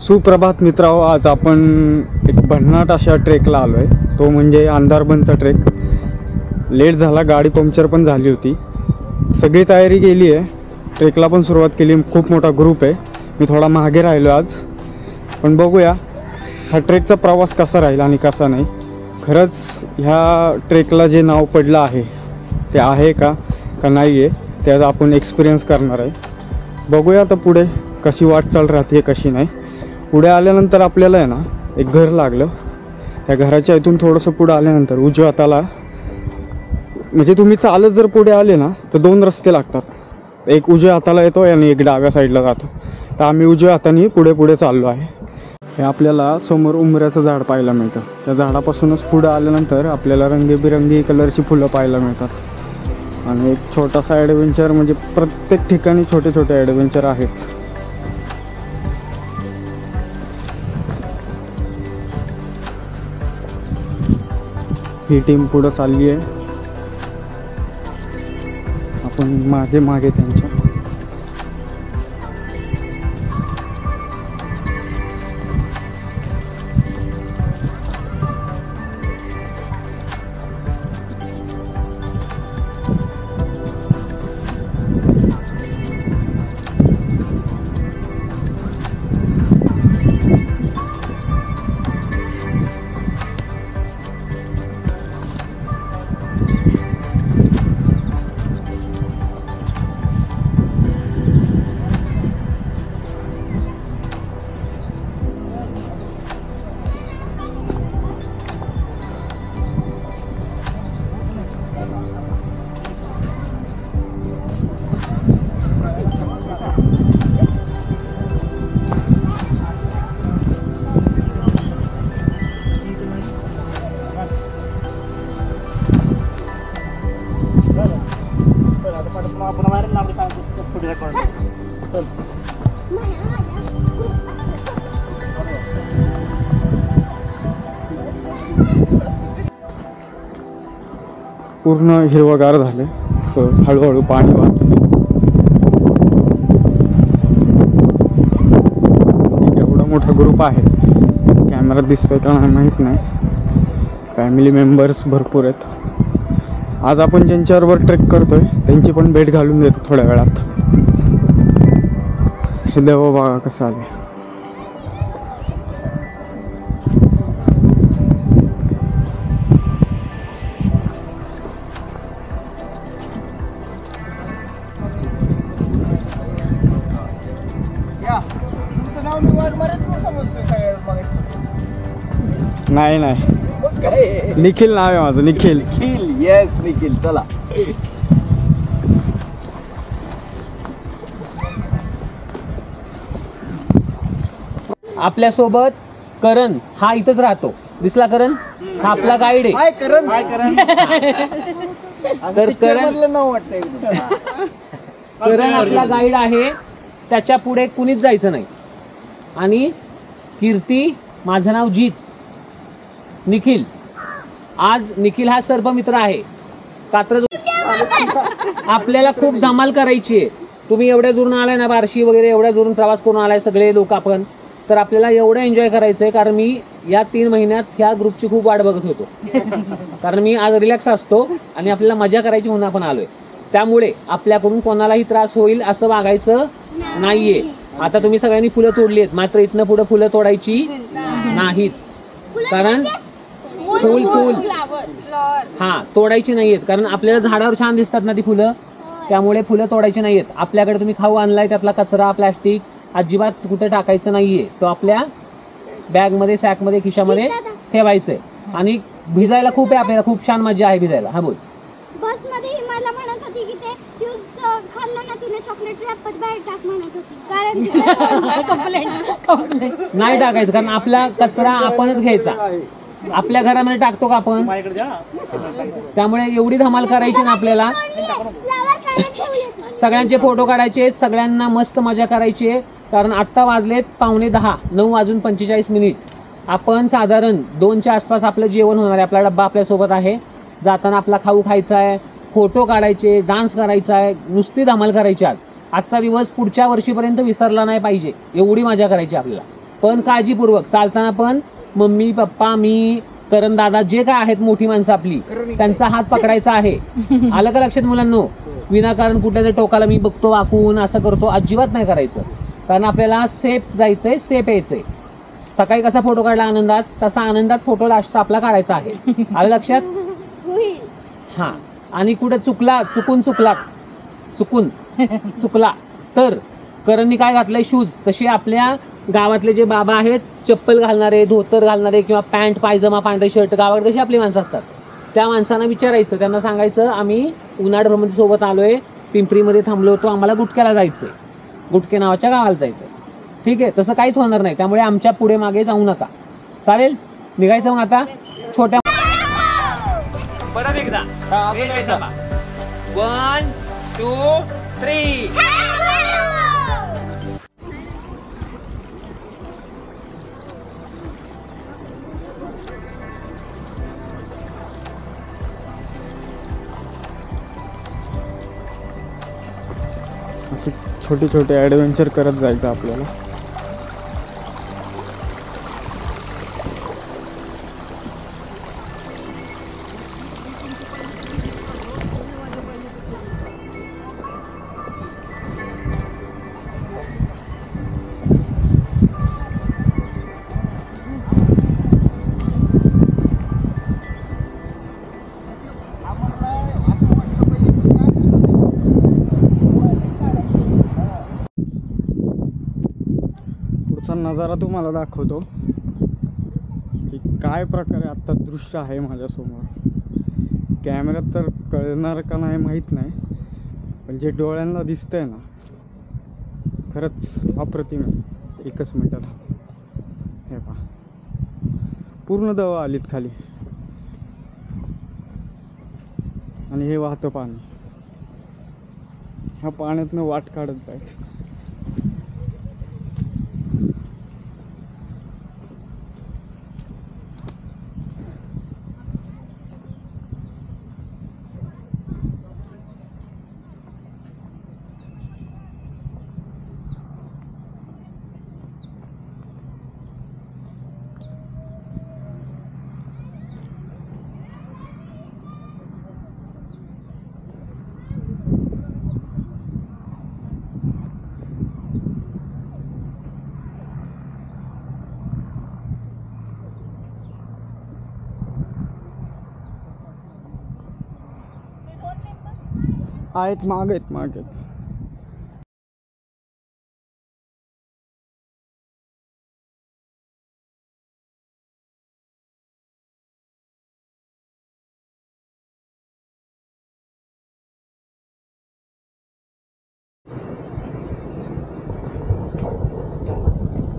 सुप्रभात मित्रांनो, आज आपण एक भन्नाट अशा ट्रेकला आलो आहे, तो म्हणजे अंधारबनचा ट्रेक. लेट झाला, गाडी पंक्चर पण झाली होती. सगळी तयारी केली आहे, ट्रेकला पण सुरुवात केली. खूप मोठा ग्रुप आहे, मी थोडा मागे राहिलो आज. पण बघूया हा ट्रेकचा प्रवास कसा राहील आणि कसा नाही. खरंच ह्या ट्रेकला जे नाव पडलं आहे ते आहे का नाही आहे ते आज आपण एक्सपिरियन्स करणार आहे. बघूया आता पुढे कशी वाटचाल राहते कशी नाही. पुढे आल्यानंतर आपल्याला आहे ना एक घर लागलं. त्या घराच्या इथून थोडंसं पुढे आल्यानंतर उजव्या हाताला, म्हणजे तुम्ही चालत जर पुढे आले ना तर 2 रस्ते लागतात. एक उजव्या हाताला येतो आणि एक डाव्या साईडला जातो. तर आम्ही उजव्या हाताने पुढे चाललो आहे. हे आपल्याला समोर उंबऱ्याचं झाड पाहायला मिळतं. त्या झाडापासूनच पुढे आल्यानंतर आपल्याला रंगीबिरंगी कलरची फुलं पाहायला मिळतात. आणि एक छोटासा ॲडव्हेंचर, म्हणजे प्रत्येक ठिकाणी छोटे छोटे ॲडव्हेंचर आहेच. ही टीम पुढं चालली आहे, आपण मागे त्यांच्या. पूर्ण हिरवगार झाले, हळूहळू पाणी वाहते. एवढा मोठा ग्रुप आहे, कॅमेरा दिसतोय का नाही माहीत नाही. फॅमिली मेंबर्स भरपूर आहेत. आज आपण ज्यांच्याबरोबर ट्रेक करतोय त्यांची पण भेट घालून देतो थोड्या वेळात. हे देवा बघा कसं आले. नाही निखिल नाव आहे माझं. निखिल. येस निखिल. चला आपल्यासोबत करण हा इथंच राहतो. दिसला करण? हा आपला गाईड आहे. तर करण आपला गाईड आहे. त्याच्या पुढे कुणीच जायचं नाही. आणि कीर्ती, माझं नाव जीत, निखिल. आज निखिल हा सर्पमित्र आहे. कात्रज आपल्याला खूप धमाल करायची आहे. तुम्ही एवढ्या दूरून आलाय ना, बार्शी वगैरे एवढ्या दूरून प्रवास करून आलाय सगळे लोक आपण. तर आपल्याला एवढं एन्जॉय करायचं आहे. कारण मी या 3 महिन्यात ह्या ग्रुपची खूप वाट बघत होतो. कारण मी आज रिलॅक्स असतो आणि आपल्याला मजा करायची म्हणून आपण आलोय. त्यामुळे आपल्याकडून कोणालाही त्रास होईल असं वागायचं नाहीये. आता तुम्ही सगळ्यांनी फुलं तोडली आहेत, मात्र इथनं पुढे फुलं तोडायची नाहीत. कारण फुल तोडायची नाहीयेत. कारण आपल्याला झाडावर छान दिसतात ना ती फुलं, त्यामुळे फुलं तोडायची नाहीयेत. आपल्याकडे तुम्ही खाऊ आणलाय, त्यातला कचरा प्लास्टिक अजिबात कुठे टाकायचं नाहीये. तो आपल्या बॅगमध्ये, सॅकमध्ये, खिशामध्ये ठेवायचंय. आणि भिजायला खूप आहे आपल्याला, खूप छान मजा आहे भिजायला. हा बोल. बस मध्ये मला म्हणत होती की ते फ्यूज खाल्लं ना तिने चॉकलेट रॅपर बाहेर टाक म्हणत होती. कारण कंप्लेंट नाही टाकायचं, कारण आपला कचरा आपणच घ्यायचा. आपल्या घरामध्ये टाकतो का आपण? त्यामुळे एवढी धमाल करायची ना आपल्याला. सगळ्यांचे फोटो काढायचे, सगळ्यांना मस्त मजा करायची आहे. कारण आत्ता वाजलेत 9:45, 9:45. आपण साधारण 2च्या आसपास आपलं जेवण होणार आहे. आपला डब्बा आपल्यासोबत आहे. जाताना आपला खाऊ खायचा आहे. फोटो काढायचे, डान्स करायचा आहे, नुसती धमाल करायची आज. आजचा दिवस पुढच्या वर्षीपर्यंत विसरला नाही पाहिजे, एवढी मजा करायची आपल्याला. पण काळजीपूर्वक चालताना पण मम्मी पप्पा मी करण दादा जे काय आहेत मोठी माणसं आपली त्यांचा हात पकडायचा आहे. आलं का लक्षात मुलांनो? विनाकारण कुठल्या तरी टोकाला मी बघतो वाकून असं करतो अजिबात नाही करायचं. कारण आपल्याला सेफ जायचंय, सेफ यायचंय. सकाळी कसा फोटो काढला आनंदात, तसा आनंदात फोटो लास्टचा आपला काढायचा आहे. आलं लक्षात? होईल. हा. आणि कुठे चुकून चुकला तर करणनी काय घातलंय? शूज. तसे आपल्या गावातले जे बाबा आहेत चप्पल घालणारे, धोतर घालणारे किंवा पॅन्ट पायजमा पांढरे शर्ट, गावाकडे कशी आपली माणसं असतात त्या माणसांना विचारायचं, त्यांना सांगायचं आम्ही उन्हाळ भ्रमंती सोबत आलोय, पिंपरीमध्ये थांबलो होतो, आम्हाला गुटक्याला जायचंय, गुटके नावाच्या गावाला जायचंय. ठीक आहे? तसं काहीच होणार नाही. त्यामुळे आमच्या पुढे मागे जाऊ नका. चालेल? निघायचं मग आता छोट्या परत एकदा 1 2 3. असे छोटे छोटे ॲडव्हेंचर करत जायचं आपल्याला. पुढचा नजारा तुम्हाला दाखवतो की काय प्रकारे आत्ता दृश्य आहे माझ्यासमोर. कॅमेऱ्यात तर कळणार का नाही माहीत नाही, पण जे डोळ्यांना दिसतंय ना खरंच अप्रतिम आहे. एकच मिनटात हे पहा, पूर्ण दवा आलीत खाली आणि हे वाहतं पाणी. ह्या पाण्यातनं वाट काढत जायचं. आहेत माग आहेत.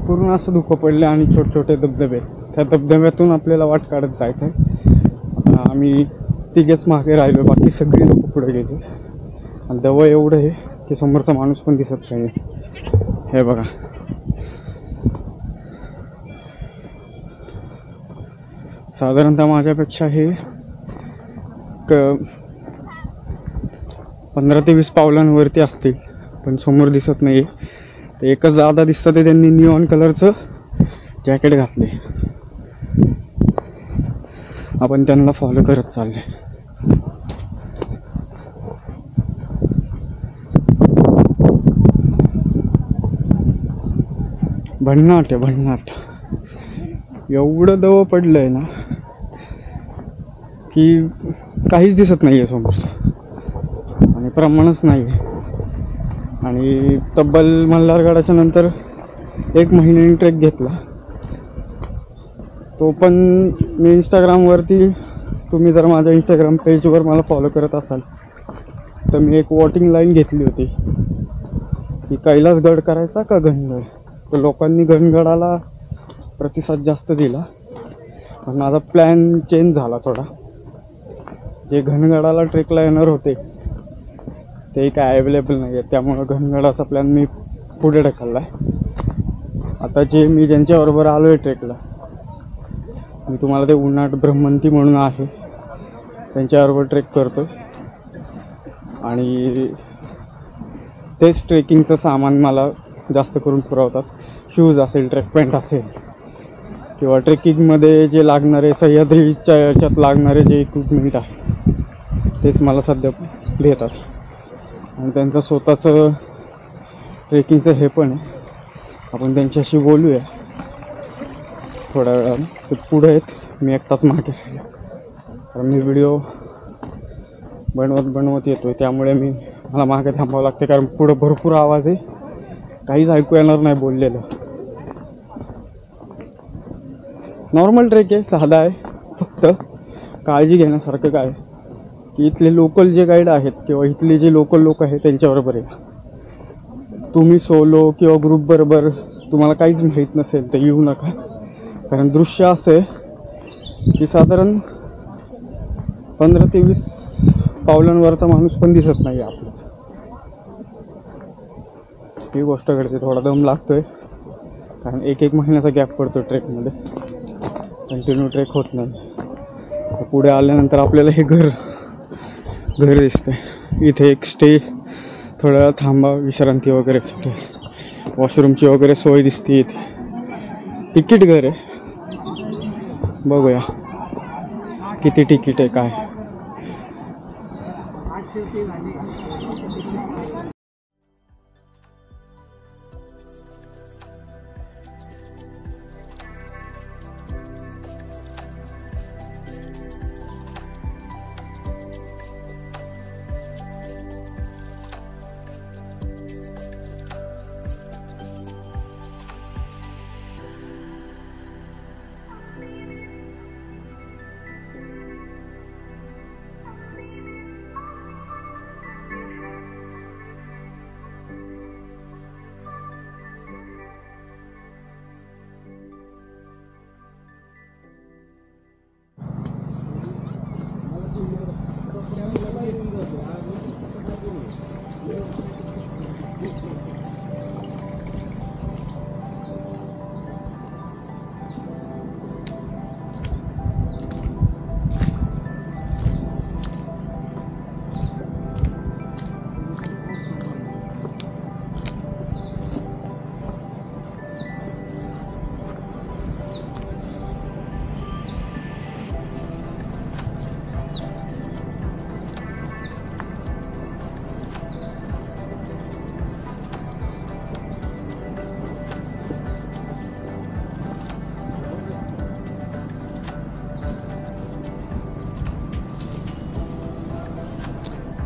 पूर्ण असं धुकं पडलं आणि छोटे छोटे धबधबे. त्या धबधब्यातून आपल्याला वाट काढत जायचं आहे. आम्ही तिघेच मागे राहिलो, बाकी सगळी लोक पुढे गेले. आणि दव एवढं आहे की समोरचा माणूस पण दिसत नाही. हे बघा, साधारणतः माझ्यापेक्षा हे 15 ते 20 पावलांवरती असतील, पण समोर दिसत नाही. एकच दादा दिसतं ते त्यांनी निऑन कलरचं जॅकेट घातले. आपण त्यांना फॉलो करत चालले. भन्नाट आहे भन्नाट. एवढं दव पडलंय ना की काहीच दिसत नाही आहे समोरचं आणि प्रमाणच नाही आहे. आणि तब्बल मल्हारगडाच्या नंतर 1 महिन्याने ट्रेक घेतला. तो पण मी इंस्टाग्रामवरती, तुम्ही जर माझ्या इंस्टाग्राम पेजवर मला फॉलो करत असाल तर मी एक वोटिंग लाईन घेतली होती की कैलासगड करायचा का घनगड. तर लोकांनी घनगडाला प्रतिसाद जास्त दिला, पण माझा प्लॅन चेंज झाला थोडा. जे घनगडाला ट्रेकला येणार होते ते काय अवेलेबल नाही आहे, त्यामुळं घनगडाचा प्लॅन मी पुढे ढकलला आहे. आता जे मी ज्यांच्याबरोबर आलो आहे ट्रेकला, मी तुम्हाला ते उन्हाळ भ्रमंती म्हणून आहे त्यांच्याबरोबर ट्रेक करतो. आणि तेच ट्रेकिंगचं सामान मला जास्त करून पुरवतात. शूज असेल, ट्रेक पॅन्ट असेल किंवा ट्रेकिंगमध्ये जे लागणारे सह्याद्रीच्या याच्यात लागणारे जे इक्विपमेंट आहे तेच मला सध्या देतात. आणि त्यांचं स्वतःचं ट्रेकिंगचं हे पण आहे. आपण त्यांच्याशी बोलूया थोड्या वेळानं. ते पुढे आहेत, मी एकटाच मागे आहे. कारण मी व्हिडिओ बनवत येतो आहे, त्यामुळे मला मागे थांबावं लागते. कारण पुढं भरपूर आवाज आहे, काहीच ऐकू येणार नाही बोललेलं. नॉर्मल ट्रेक आहे, साधा आहे. फक्त काळजी घेण्यासारखं काय की इथले लोकल जे गाईड आहेत किंवा इथले जे लोकल लोक आहेत त्यांच्याबरोबर आहे. तुम्ही सोलो किंवा ग्रुपबरोबर तुम्हाला काहीच माहीत नसेल तर येऊ नका. कारण दृश्य असं आहे की साधारण 15 ते 20 पावलांवरचा माणूस पण दिसत नाही आपल्याला. ही गोष्ट घडते. थोडा दम लागतोय कारण एक महिन्याचा गॅप पडतो ट्रेकमध्ये. कंटिन्यू ट्रेक होत नाही. पुढे आल्यानंतर आपल्याला हे घर दिसतंय. इथे एक स्टे, थोडा वेळ थांबा विश्रांती वगैरेसाठी. वॉशरूमची वगैरे सोय दिसते इथे. तिकीट घर आहे. बघूया किती तिकीट आहे काय.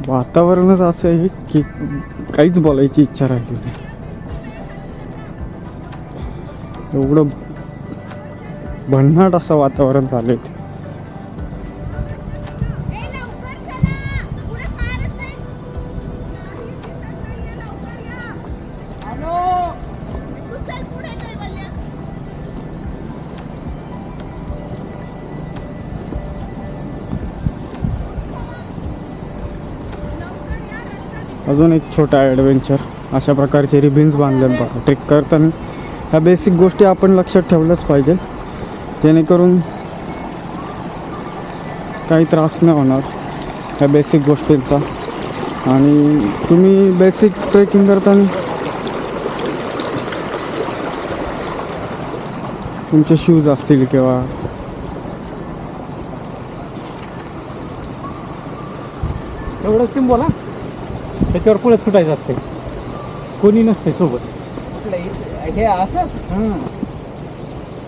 वातावरणच असं आहे की काहीच बोलायची इच्छा राहिली नाही. एवढं भन्नाट असं वातावरण चालू आहे. अजून एक छोटा ॲडव्हेंचर. अशा प्रकारचे रिबिन्स बांधलेत बघा. ट्रेक करताना ह्या बेसिक गोष्टी आपण लक्षात ठेवल्याच पाहिजे, जेणेकरून काही त्रास नाही होणार ह्या बेसिक गोष्टींचा. आणि तुम्ही बेसिक ट्रेकिंग करताना तुमचे शूज असतील किंवा एवढं सिम्बॉल हा त्याच्यावर पुढे सुटायचं असते, कोणी नसते सोबत. हे असं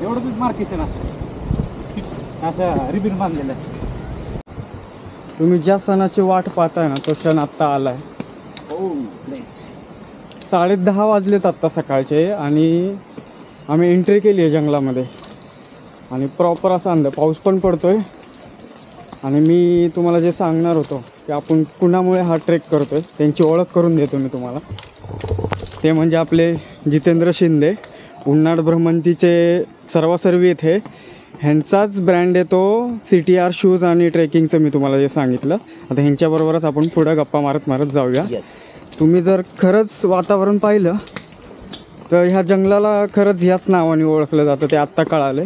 एवढं मार्केशन असतं, असं रिबिन बांधलेलं आहे. तुम्ही ज्या सणाची वाट पाहताय ना तो क्षण आत्ता आला आहे. 10:30 वाजलेत आत्ता सकाळचे आणि आम्ही एंट्री केली आहे जंगलामध्ये. आणि प्रॉपर असा अंदाज, पाऊस पण पडतोय. आणि मी तुम्हाला जे सांगणार होतो की आपण कुणामुळे हा ट्रेक करतोय त्यांची ओळख करून देतो मी तुम्हाला. ते म्हणजे आपले जितेंद्र शिंदे, उन्हाळ भ्रमंतीचे सर्वसर्वी इथे ह्यांचाच ब्रँड आहे तो CTR शूज आणि ट्रेकिंगचं मी तुम्हाला जे सांगितलं. आता ह्यांच्याबरोबरच आपण पुढं गप्पा मारत जाऊया. तुम्ही जर खरंच वातावरण पाहिलं तर ह्या जंगलाला खरंच ह्याच नावाने ओळखलं जातं. ते आत्ता कळालं.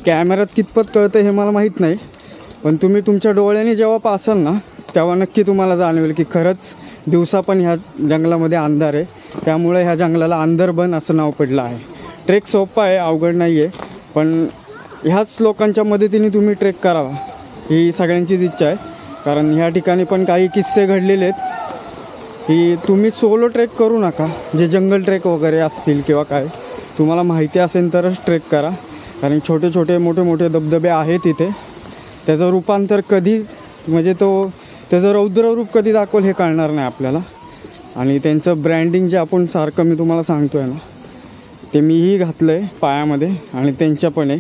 कॅमेऱ्यात कितपत कळतं हे मला माहीत नाही, पण तुम्ही तुमच्या डोळ्याने जेव्हा पाहसाल ना तेव्हा नक्की तुम्हाला जाणवेल की खरंच दिवसा पण ह्या जंगलामध्ये अंधार आहे. त्यामुळे ह्या जंगलाला अंधारबन असं नाव पडलं आहे. ट्रेक सोपा आहे, अवघड नाही आहे, पण ह्याच लोकांच्या मदतीने तुम्ही ट्रेक करावा ही सगळ्यांचीच इच्छा आहे. कारण ह्या ठिकाणी पण काही किस्से घडलेले आहेत की तुम्ही सोलो ट्रेक करू नका. जे जंगल ट्रेक वगैरे असतील किंवा काय तुम्हाला माहिती असेल तरच ट्रेक करा. कारण छोटे छोटे मोठे मोठे धबधबे आहेत इथे. त्याचं रूपांतर कधी म्हणजे त्याचं रौद्र रूप कधी दाखवलं हे कळणार नाही आपल्याला. आणि त्यांचं ब्रँडिंग जे आपण सारखं मी तुम्हाला सांगतो आहे ना, ते मीही घातलं आहे पायामध्ये आणि त्यांच्या पण आहे.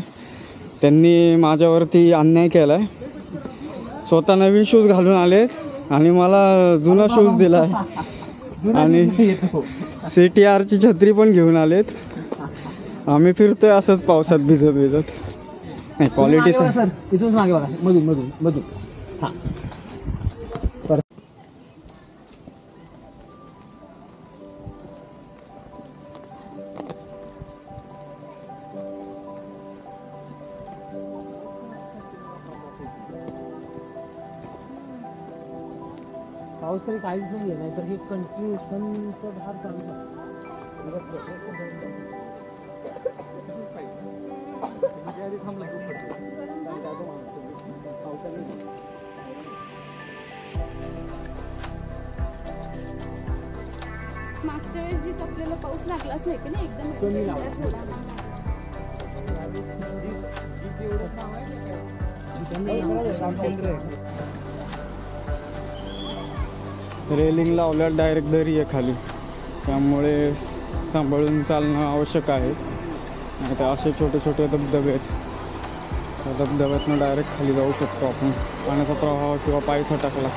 त्यांनी माझ्यावरती अन्याय केला आहे. स्वतः नवीन शूज घालून आलेत आणि मला जुना शूज दिला आहे आणि CTRची छत्री पण घेऊन आलेत. आम्ही फिरतोय असंच पावसात भिजत नाही. क्वालिटीचं सर इथूनच मागे बघा, मधून मधून मधून. हां पाऊस तरी काहीच नाही आहे, नाहीतर हे कंटिन्यू सनचं धार चालू मागच्या वेळेस जिथं आपल्याला पाऊस लागलाच नाही की नाही एकदम कमी लागला. रेलिंग लावल्यावर डायरेक्ट दरी आहे खाली, त्यामुळे सांभाळून चालणं आवश्यक आहे. नाही तर असे छोटे छोटे धबधबे आहेत, त्या धबधब्यातनं डायरेक्ट खाली जाऊ शकतो आपण. पाण्याचा प्रवाह किंवा पाय सटकला.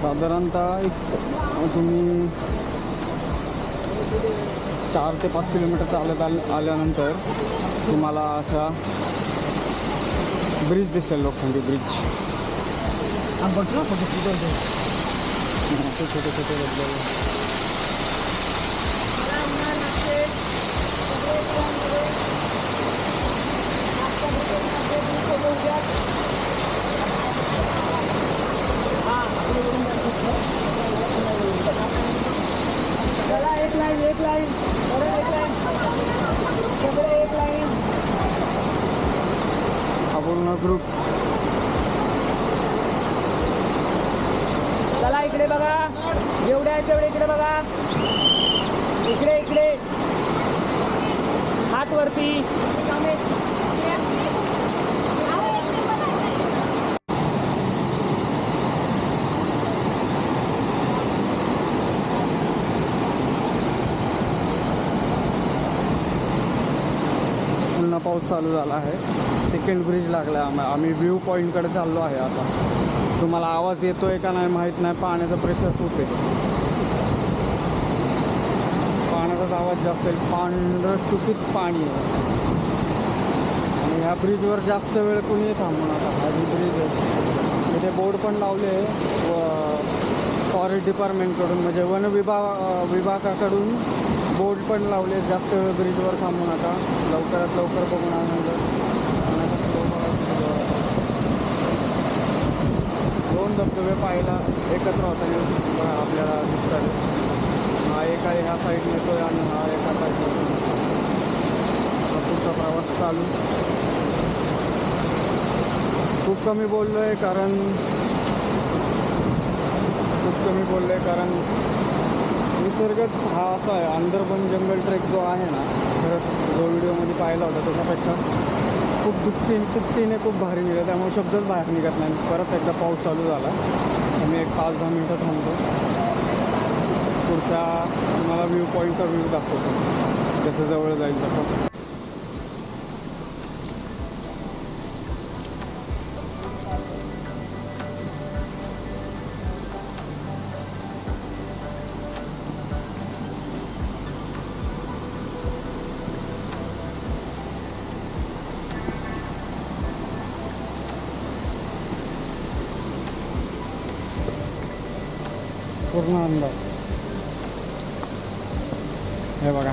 साधारणतः तुम्ही 4 ते 5 किलोमीटर चालत आल्यानंतर तुम्हाला असा ब्रिज दिसेल, लोखंडी ब्रिज. छोटे छोटे धबधबे. हा पूर्ण ग्रुप. चला इकडे बघा, एवढे आहे तेवढे इकडे बघा, इकडे इकडे हात वरती. पुन्हा पाऊस चालू झाला आहे. सेकंड ब्रिज लागला आहे. आम्ही व्ह्यू पॉईंटकडे चाललो आहे. आता तुम्हाला आवाज येतोय का नाही माहीत नाही. पाण्याचा प्रेशर खूप आहे, पाण्याचाच आवाज जास्त आहे. पांढरं शुकीत पाणी आहे आणि ह्या ब्रिजवर जास्त वेळ कोणी थांबू नका. हा जी ब्रिज आहे तिथे बोर्ड पण लावले फॉरेस्ट डिपार्टमेंटकडून, म्हणजे वन विभागाकडून बोर्ड पण लावले. जास्त वेळ ब्रिजवर थांबू नका. लवकरात लवकर बघून आल्यानंतर 2 धबधबे पाहायला एकत्र होताना आपल्याला दिसतात. हा एक आहे ह्या साईडने येतोय आणि हा एका साईडने. पुढचा प्रवास चालू. खूप कमी बोललोय कारण निसर्गच हा असा आहे. अंदरबन जंगल ट्रेक जो आहे ना, खरंच जो व्हिडिओमध्ये पाहिला होता त्याच्यापेक्षा खूप दुपटीने खूप भारी निघाला. त्यामुळे शब्दच बाहेर निघत नाही. परत एकदा पाऊस चालू झाला. मी एक 5-10 मिनटं थांबतो. पुढचा तुम्हाला व्ह्यू पॉईंटचा व्ह्यू दाखवतो जसं जवळ जाईल तसं. पूर्ण अंदाज हे बघा.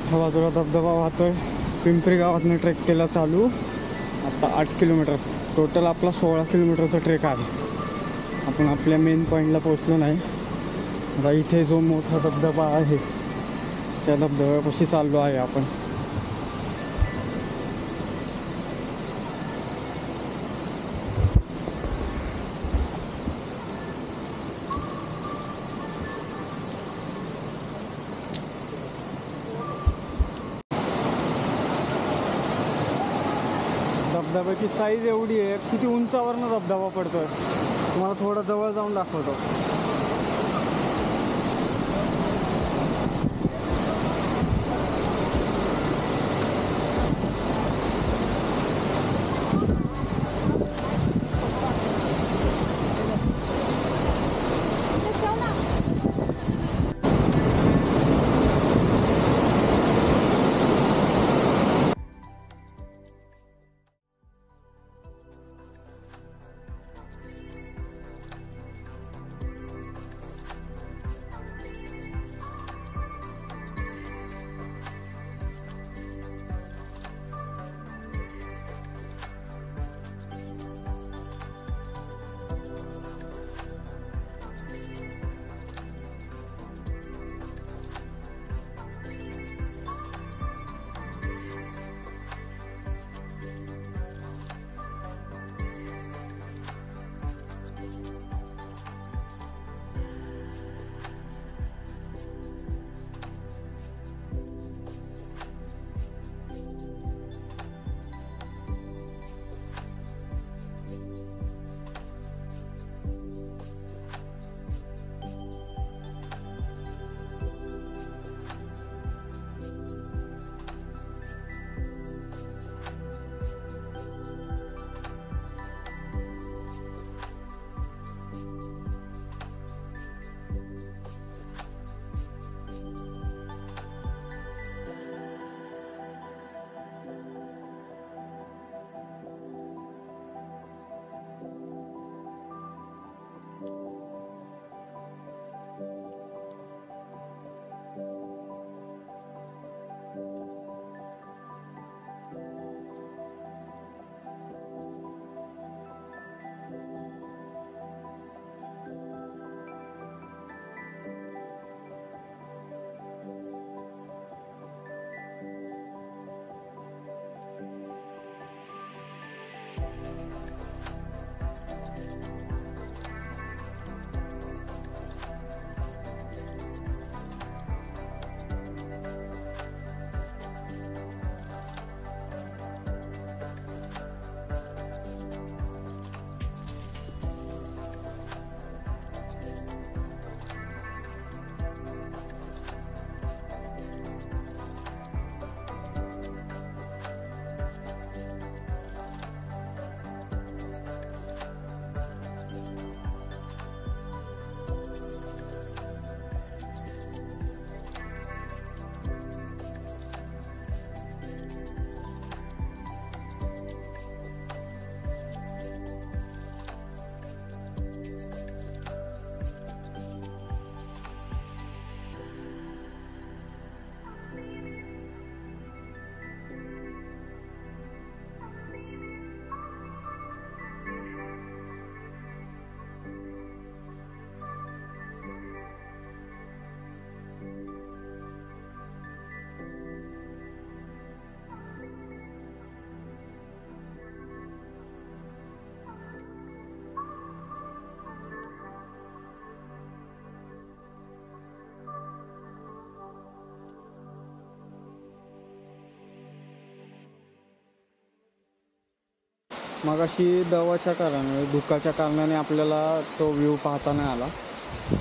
हा बाजूला धबधबा वाहतोय. पिंपरी गावातनं ट्रेक केला चालू. आता 8 किलोमीटर टोटल आपला 16 किलोमीटरचा ट्रेक आहे. आपण आपल्या मेन पॉईंटला पोचलो नाही. आता इथे जो मोठा धबधबा आहे त्या धबधब्यापाशी चाललो आहे आपण. धबधब्याची साईज एवढी आहे, किती उंचावरनं धबधबा पडतोय. तुम्हाला थोडं जवळ जाऊन दाखवतो. मगाशी दवाच्या कारणाने धुक्याच्या कारणाने आपल्याला तो व्ह्यू पाहता नाही आला,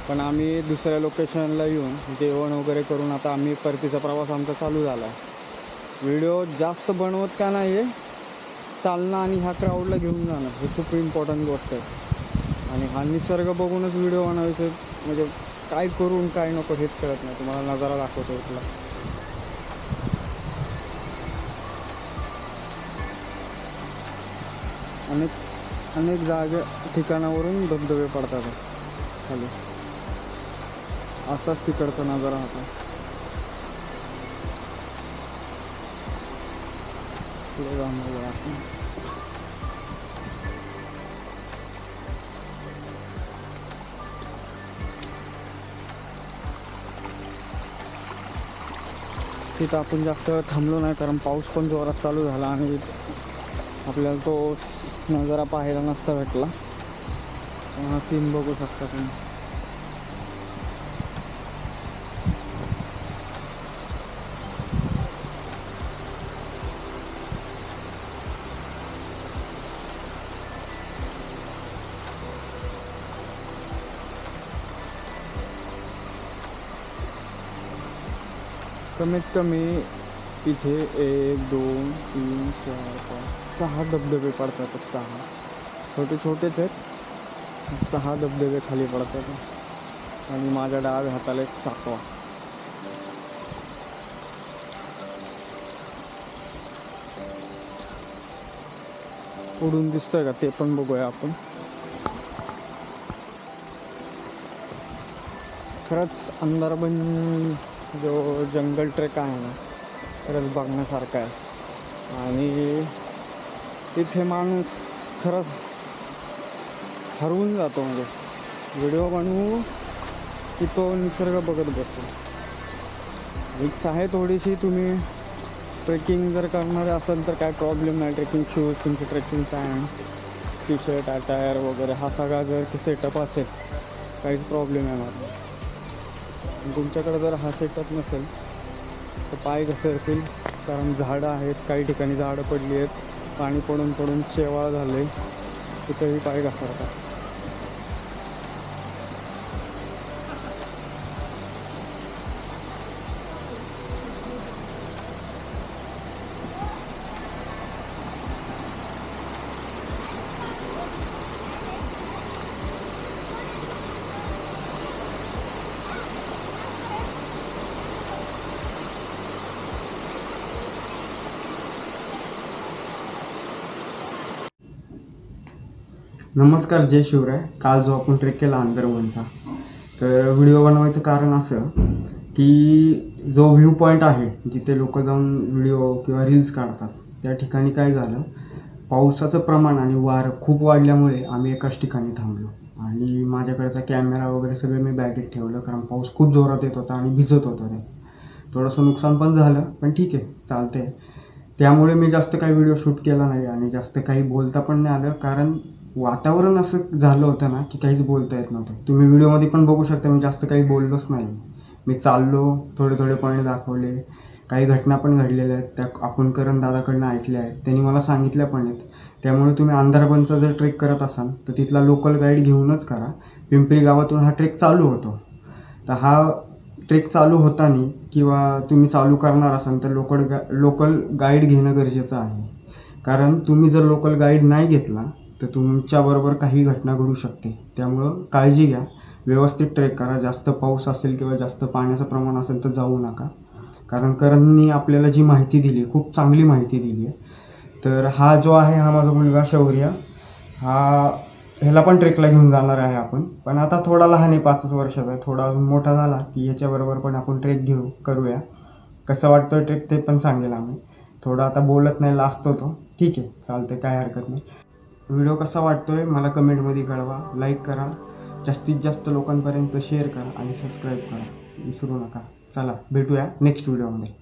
पण आम्ही दुसऱ्या लोकेशनला येऊन जेवण वगैरे करून आता आम्ही परतीचा प्रवास आमचा चालू झाला आहे. व्हिडिओ जास्त बनवत का नाही आहे, चालणं आणि ह्या क्राऊडला घेऊन जाणं हे खूप इम्पॉर्टंट गोष्ट आहे. आणि हा निसर्ग बघूनच व्हिडिओ बनवायचे, म्हणजे काय करून काय नको हेच कळत नाही. तुम्हाला नजारा दाखवतो इथला. अनेक जागे ठिकाणावरून धबधबे पडतात खाली. असाच तिकडचा नजारा होता. पुढे जाऊन बघूया आपण. तिथं आपण जास्त थांबलो नाही, कारण पाऊस पण जोरात चालू झाला आणि आपल्याला तो नजारा पाहायला नसता भेटला. हा सीन बघू शकता तुम्ही. कमीत कमी इथे 1 2 3 4 5 6 धबधबे पडतात. 6 छोटे छोटेच आहेत. 6 धबधबे खाली पडतात आणि माझ्या डाव्या हाताला एक 7वा. उडून दिसतोय का ते पण बघूया आपण. खरंच अंधारबन जो जंगल ट्रेक आहे ना, खरंच बघण्यासारखा आहे. आणि तिथे माणूस खरंच हरवून जातो. म्हणजे व्हिडिओ बनवू की तो निसर्ग बघत बसतो. रिक्स आहे थोडीशी. तुम्ही ट्रेकिंग जर करणारे असाल तर काय प्रॉब्लेम नाही. ट्रेकिंग शूज, तुमचे trekking pant, T shirt, attire वगैरे हा सगळा जर सेटअप असेल काहीच प्रॉब्लेम आहे मला. तुमच्याकडे जर हा सेटअप नसेल तर पाय घसरतील, कारण झाडं आहेत. काही ठिकाणी झाडं पडली आहेत, पाणी पडून पडून शेवाळ झाले, तिथेही पाय घसरतात. नमस्कार, जय शिवराय. काल जो आपण ट्रेक केला अंदरवनचा, तर व्हिडिओ बनवायचं कारण असं की जो व्ह्यू पॉईंट आहे जिथे लोक जाऊन व्हिडिओ किंवा रील्स काढतात, त्या ठिकाणी काय झालं, पावसाचं प्रमाण आणि वारं खूप वाढल्यामुळे आम्ही एकाच ठिकाणी थांबलो. आणि माझ्याकडचा कॅमेरा वगैरे सगळं मी बॅगेत ठेवलं, कारण पाऊस खूप जोरात येत होता आणि भिजत होतं. ते थोडंसं नुकसान पण झालं, पण ठीक आहे, चालतंय. त्यामुळे मी जास्त काही व्हिडिओ शूट केला नाही आणि जास्त काही बोलता पण नाही आलं, कारण वातावरण असं झालं होतं ना की काहीच बोलता येत नव्हतं. तुम्ही व्हिडिओमध्ये पण बघू शकता, मी जास्त काही बोललोच नाही. मी चाललो, थोडे पॉईंट दाखवले, काही घटना पण घडलेल्या आहेत, त्या आपण करण दादाकडनं ऐकल्या आहेत, त्यांनी मला सांगितल्या पण आहेत. त्यामुळे तुम्ही अंधारबनचा जर ट्रेक करत असाल तर तिथला लोकल गाईड घेऊनच करा. पिंपरी गावातून हा ट्रेक चालू होतो. तर हा ट्रेक चालू होताना किंवा तुम्ही चालू करणार असाल तर लोकल गाईड घेणं गरजेचं आहे. कारण तुम्ही जर लोकल गाईड नाही घेतला तर तुमच्याबरोबर काही घटना घडू शकते. त्यामुळं काळजी घ्या, व्यवस्थित ट्रेक करा. जास्त पाऊस असेल किंवा जास्त पाण्याचं प्रमाण असेल तर जाऊ नका, कारण करणनी आपल्याला जी माहिती दिली, खूप चांगली माहिती दिली आहे. तर हा जो आहे, हा माझा मुलगा शौर्य, ह्याला पण ट्रेकला घेऊन जाणार आहे आपण. पण आता थोडा लहान आहे, 5 वर्षाचा आहे. थोडा अजून मोठा झाला की ह्याच्याबरोबर पण आपण ट्रेक करूया. कसं वाटतं ट्रेक ते पण सांगेल आम्ही. थोडा आता बोलत नाही, लाजतो तो. ठीक आहे, चालते, काय हरकत नाही. व्हिडिओ कसा वाटतोय मला कमेंटमध्ये कळवा. लाईक करा, जास्तीत जास्त लोकांपर्यंत शेअर करा आणि सबस्क्राईब करा, विसरू नका. चला, भेटूया नेक्स्ट व्हिडिओमध्ये.